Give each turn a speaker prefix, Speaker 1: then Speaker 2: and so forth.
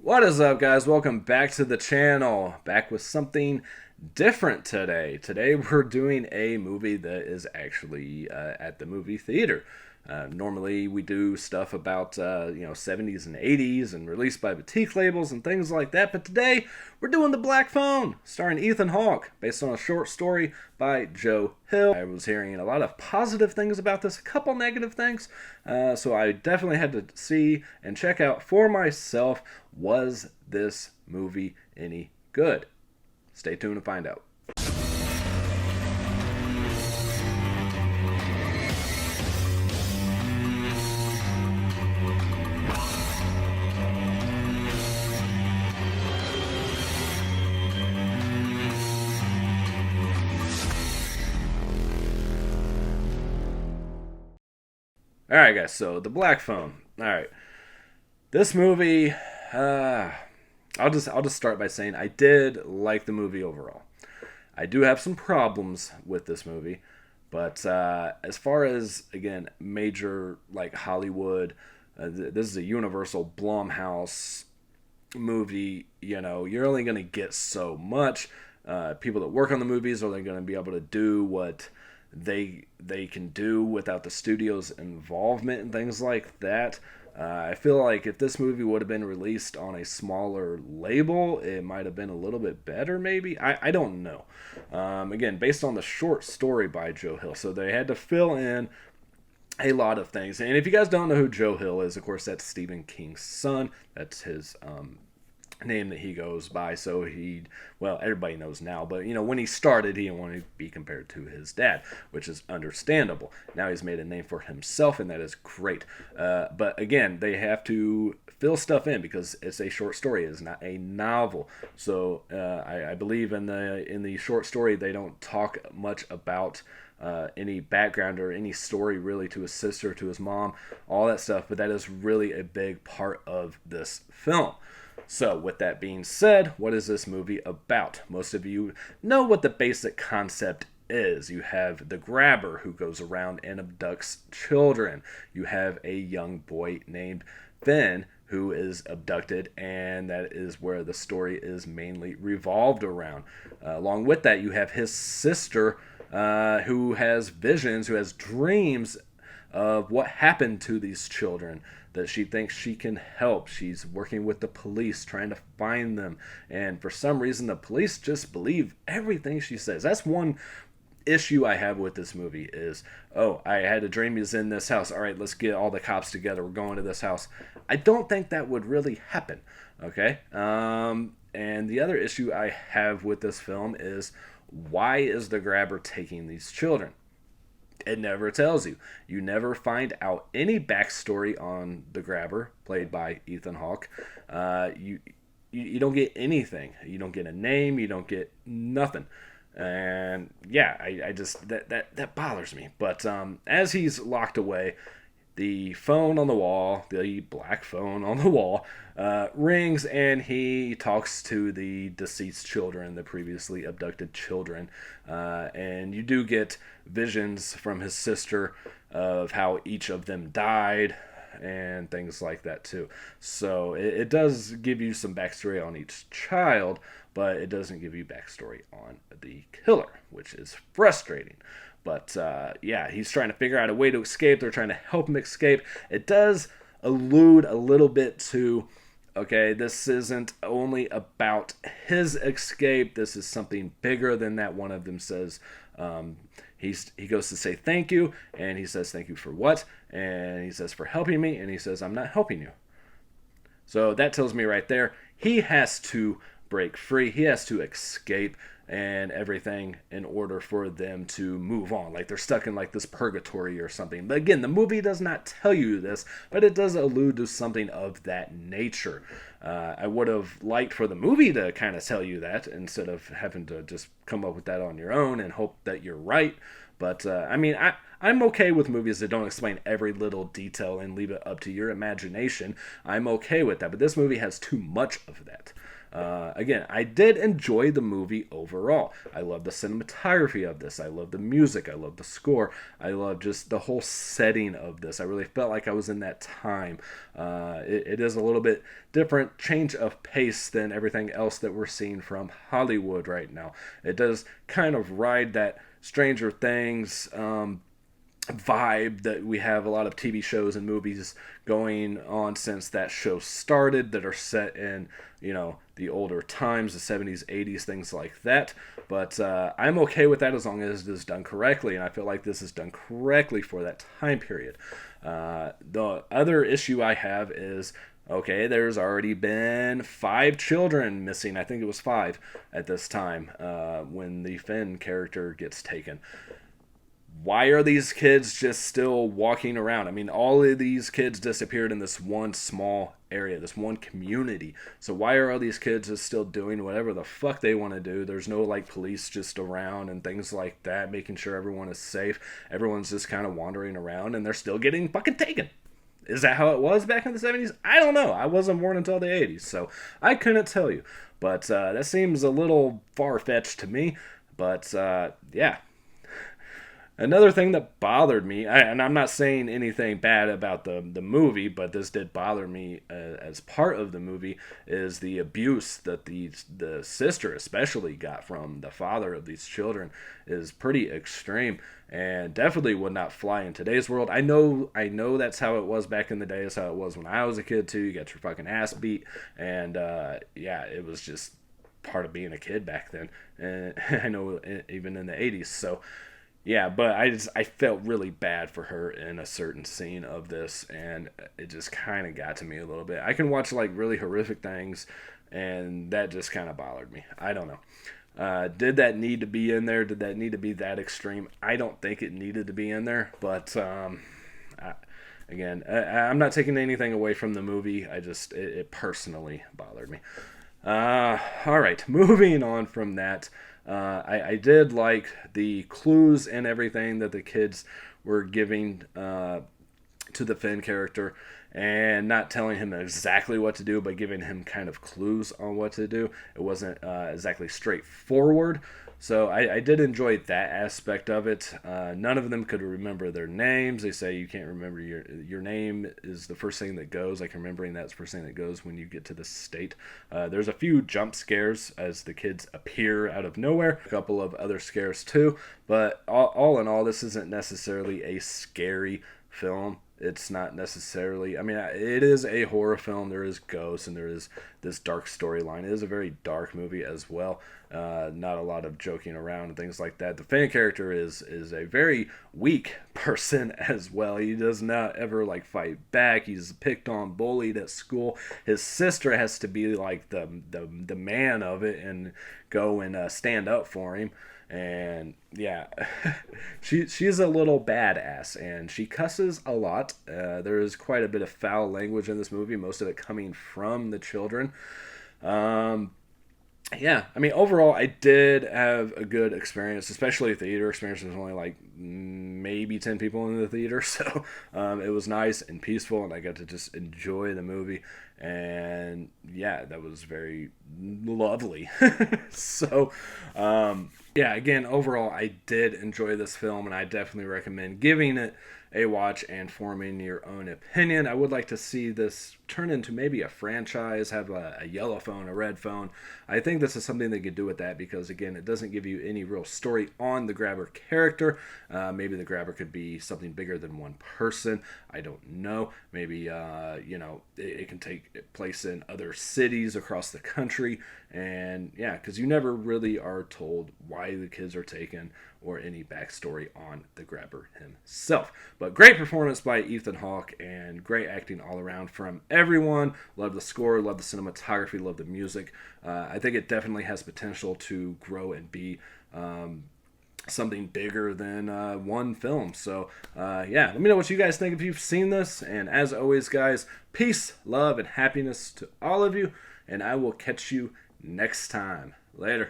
Speaker 1: What is up, guys? Welcome back to the channel. Back with something different today. Today we're doing a movie that is actually at the movie theater. Normally we do stuff about 70s and 80s and released by boutique labels and things like that, but today we're doing The Black Phone, starring Ethan Hawke, based on a short story by Joe Hill. I was hearing a lot of positive things about this, a couple negative things, so I definitely had to see and check out for myself, was this movie any good? Stay tuned to find out. Alright, guys, so The Black Phone. Alright. This movie, I'll just start by saying I did like the movie overall. I do have some problems with this movie, but as far as, again, major like Hollywood, this is a Universal Blumhouse movie. You're only going to get so much. People that work on the movies are only going to be able to do what they can do without the studio's involvement and things like that. I feel like if this movie would have been released on a smaller label, it might have been a little bit better, maybe. I don't know. Again, based on the short story by Joe Hill, so they had to fill in a lot of things. And if you guys don't know who Joe Hill is, of course, that's Stephen King's son. That's his name that he goes by. So everybody knows now, but when he started, he didn't want to be compared to his dad, which is understandable. Now he's made a name for himself, and that is great. But again, they have to fill stuff in because it's a short story. It's not a novel. So I believe in the short story they don't talk much about any background or any story really to his sister, to his mom, all that stuff. But that is really a big part of this film. So, with that being said, what is this movie about? Most of you know what the basic concept is. You have the grabber who goes around and abducts children. You have a young boy named Finn who is abducted, and that is where the story is mainly revolved around. Along with that, you have his sister who has visions, who has dreams of what happened to these children, that she thinks she can help. She's working with the police trying to find them, and for some reason the police just believe everything she says. That's one issue I have with this movie is, I had a dream he's in this house. All right, let's get all the cops together. We're going to this house. I don't think that would really happen, okay? And the other issue I have with this film is, why is the grabber taking these children? It never tells you. You never find out any backstory on the grabber, played by Ethan Hawke. You don't get anything. You don't get a name. You don't get nothing. And yeah, I just that bothers me. But as he's locked away, the phone on the wall, the black phone on the wall, rings, and he talks to the deceased children, the previously abducted children. And you do get visions from his sister of how each of them died and things like that too. So it does give you some backstory on each child, but it doesn't give you backstory on the killer, which is frustrating. But he's trying to figure out a way to escape. They're trying to help him escape. It does allude a little bit to, okay, this isn't only about his escape. This is something bigger than that. One of them says, he goes to say thank you, and he says, thank you for what? And he says, for helping me, and he says, I'm not helping you. So that tells me right there, he has to break free. He has to escape and everything in order for them to move on. Like they're stuck in like this purgatory or something. But again, the movie does not tell you this, but it does allude to something of that nature. I would have liked for the movie to kind of tell you that instead of having to just come up with that on your own and hope that you're right. But I'm okay with movies that don't explain every little detail and leave it up to your imagination. I'm okay with that, but this movie has too much of that. Again, I did enjoy the movie overall. I love the cinematography of this. I love the music. I love the score. I love just the whole setting of this. I really felt like I was in that time. It is a little bit different change of pace than everything else that we're seeing from Hollywood right now. It does kind of ride that Stranger Things vibe that we have a lot of TV shows and movies going on since that show started that are set in, the older times, the 70s, 80s, things like that. But I'm okay with that as long as it is done correctly, and I feel like this is done correctly for that time period. The other issue I have is, okay, there's already been 5 children missing. I think it was 5 at this time when the Finn character gets taken. Why are these kids just still walking around? I mean, all of these kids disappeared in this one small area, this one community. So why are all these kids just still doing whatever the fuck they want to do? There's no, police just around and things like that, making sure everyone is safe. Everyone's just kind of wandering around, and they're still getting fucking taken. Is that how it was back in the 70s? I don't know. I wasn't born until the 80s, so I couldn't tell you. But that seems a little far-fetched to me. But, yeah. Another thing that bothered me, and I'm not saying anything bad about the movie, but this did bother me as part of the movie, is the abuse that the sister especially got from the father of these children is pretty extreme and definitely would not fly in today's world. I know that's how it was back in the day. It's how it was when I was a kid too. You got your fucking ass beat, and yeah, it was just part of being a kid back then. And I know even in the 80s, so. Yeah, but I felt really bad for her in a certain scene of this, and it just kind of got to me a little bit. I can watch really horrific things, and that just kind of bothered me. I don't know. Did that need to be in there? Did that need to be that extreme? I don't think it needed to be in there, but again, I'm not taking anything away from the movie. It personally bothered me. All right, moving on from that. I did like the clues and everything that the kids were giving to the Finn character, and not telling him exactly what to do, but giving him kind of clues on what to do. It wasn't exactly straightforward. So I did enjoy that aspect of it. None of them could remember their names. They say you can't remember your name is the first thing that goes. Like remembering that's the first thing that goes when you get to this state. There's a few jump scares as the kids appear out of nowhere. A couple of other scares too. But all in all, this isn't necessarily a scary film. It's not necessarily, it is a horror film. There is ghosts and there is this dark storyline. It is a very dark movie as well. Not a lot of joking around and things like that. The Finn character is a very weak person as well. He does not ever fight back. He's picked on, bullied at school. His sister has to be the man of it and go and stand up for him. And yeah, she's a little badass, and she cusses a lot. There is quite a bit of foul language in this movie, most of it coming from the children. Yeah, overall, I did have a good experience, especially the theater experience. There was only maybe 10 people in the theater, so it was nice and peaceful, and I got to just enjoy the movie. And yeah, that was very lovely. So, yeah, again, overall, I did enjoy this film, and I definitely recommend giving it a watch and forming your own opinion. I would like to see this turn into maybe a franchise, have a yellow phone, a red phone. I think this is something they could do with that because, again, it doesn't give you any real story on the grabber character. Maybe the grabber could be something bigger than one person. I don't know. Maybe, it can take place in other cities across the country. And, yeah, because you never really are told why the kids are taken or any backstory on the grabber himself. But great performance by Ethan Hawke and great acting all around from everyone. Love the score, love the cinematography, love the music. I think it definitely has potential to grow and be something bigger than one film. So, yeah, let me know what you guys think if you've seen this. And as always, guys, peace, love, and happiness to all of you. And I will catch you next time. Later.